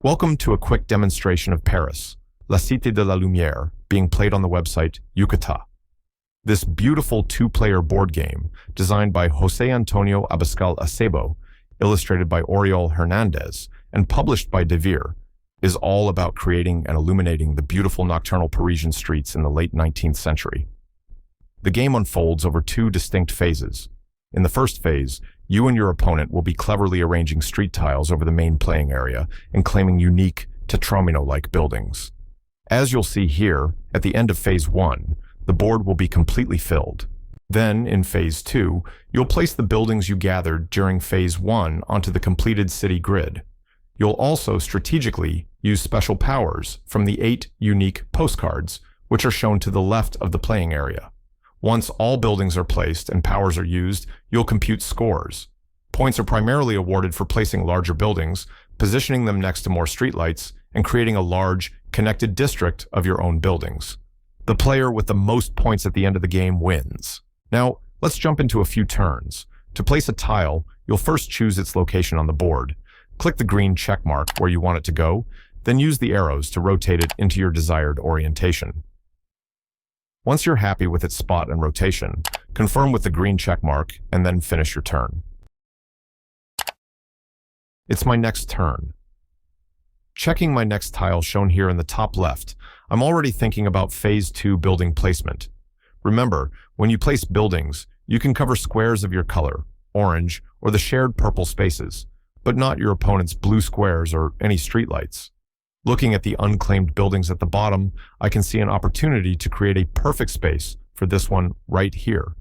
Welcome to a quick demonstration of Paris, La Cité de la Lumière, being played on the website Yucata. This beautiful two-player board game, designed by José Antonio Abascal Acebo, illustrated by Oriol Hernandez, and published by Devir, is all about creating and illuminating the beautiful nocturnal Parisian streets in the late 19th century. The game unfolds over two distinct phases. In the first phase, you and your opponent will be cleverly arranging street tiles over the main playing area and claiming unique, tetromino-like buildings. As you'll see here, at the end of Phase 1, the board will be completely filled. Then, in Phase 2, you'll place the buildings you gathered during Phase 1 onto the completed city grid. You'll also strategically use special powers from the 8 unique postcards, which are shown to the left of the playing area. Once all buildings are placed and powers are used, you'll compute scores. Points are primarily awarded for placing larger buildings, positioning them next to more streetlights, and creating a large, connected district of your own buildings. The player with the most points at the end of the game wins. Now, let's jump into a few turns. To place a tile, you'll first choose its location on the board. Click the green check mark where you want it to go, then use the arrows to rotate it into your desired orientation. Once you're happy with its spot and rotation, confirm with the green check mark and then finish your turn. It's my next turn. Checking my next tile shown here in the top left, I'm already thinking about Phase 2 building placement. Remember, when you place buildings, you can cover squares of your color, orange, or the shared purple spaces, but not your opponent's blue squares or any streetlights. Looking at the unclaimed buildings at the bottom, I can see an opportunity to create a perfect space for this one right here.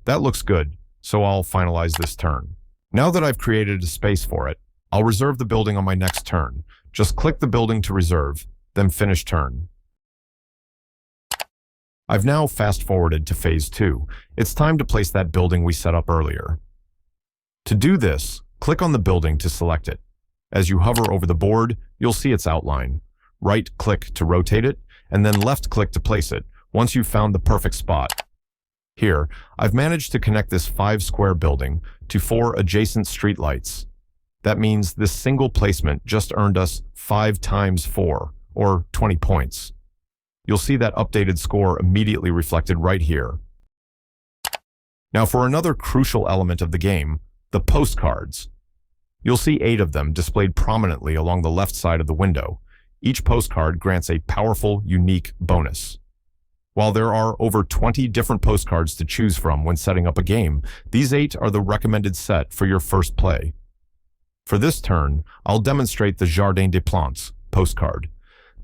That looks good, so I'll finalize this turn. Now that I've created a space for it, I'll reserve the building on my next turn. Just click the building to reserve, then finish turn. I've now fast-forwarded to Phase 2. It's time to place that building we set up earlier. To do this, click on the building to select it. As you hover over the board, you'll see its outline. Right-click to rotate it, and then left-click to place it, once you've found the perfect spot. Here, I've managed to connect this 5-square building to 4 adjacent streetlights. That means this single placement just earned us 5 times 4, or 20 points. You'll see that updated score immediately reflected right here. Now for another crucial element of the game, the postcards. You'll see 8 of them displayed prominently along the left side of the window. Each postcard grants a powerful, unique bonus. While there are over 20 different postcards to choose from when setting up a game, these 8 are the recommended set for your first play. For this turn, I'll demonstrate the Jardin des Plantes postcard.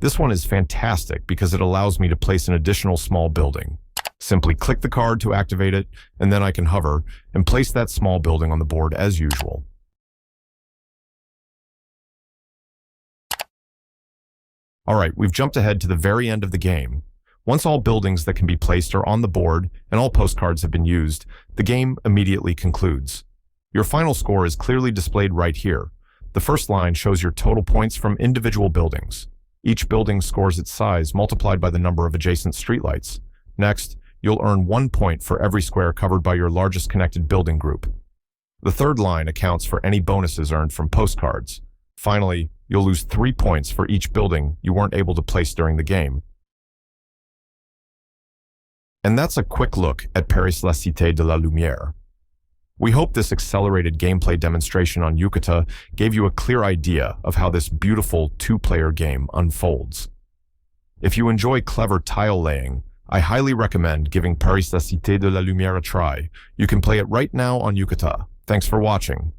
This one is fantastic because it allows me to place an additional small building. Simply click the card to activate it, and then I can hover and place that small building on the board as usual. Alright, we've jumped ahead to the very end of the game. Once all buildings that can be placed are on the board and all postcards have been used, the game immediately concludes. Your final score is clearly displayed right here. The first line shows your total points from individual buildings. Each building scores its size multiplied by the number of adjacent streetlights. Next, you'll earn 1 point for every square covered by your largest connected building group. The third line accounts for any bonuses earned from postcards. Finally, you'll lose 3 points for each building you weren't able to place during the game. And that's a quick look at Paris La Cité de la Lumière. We hope this accelerated gameplay demonstration on Yucata gave you a clear idea of how this beautiful two-player game unfolds. If you enjoy clever tile laying, I highly recommend giving Paris La Cité de la Lumière a try. You can play it right now on Yucata. Thanks for watching.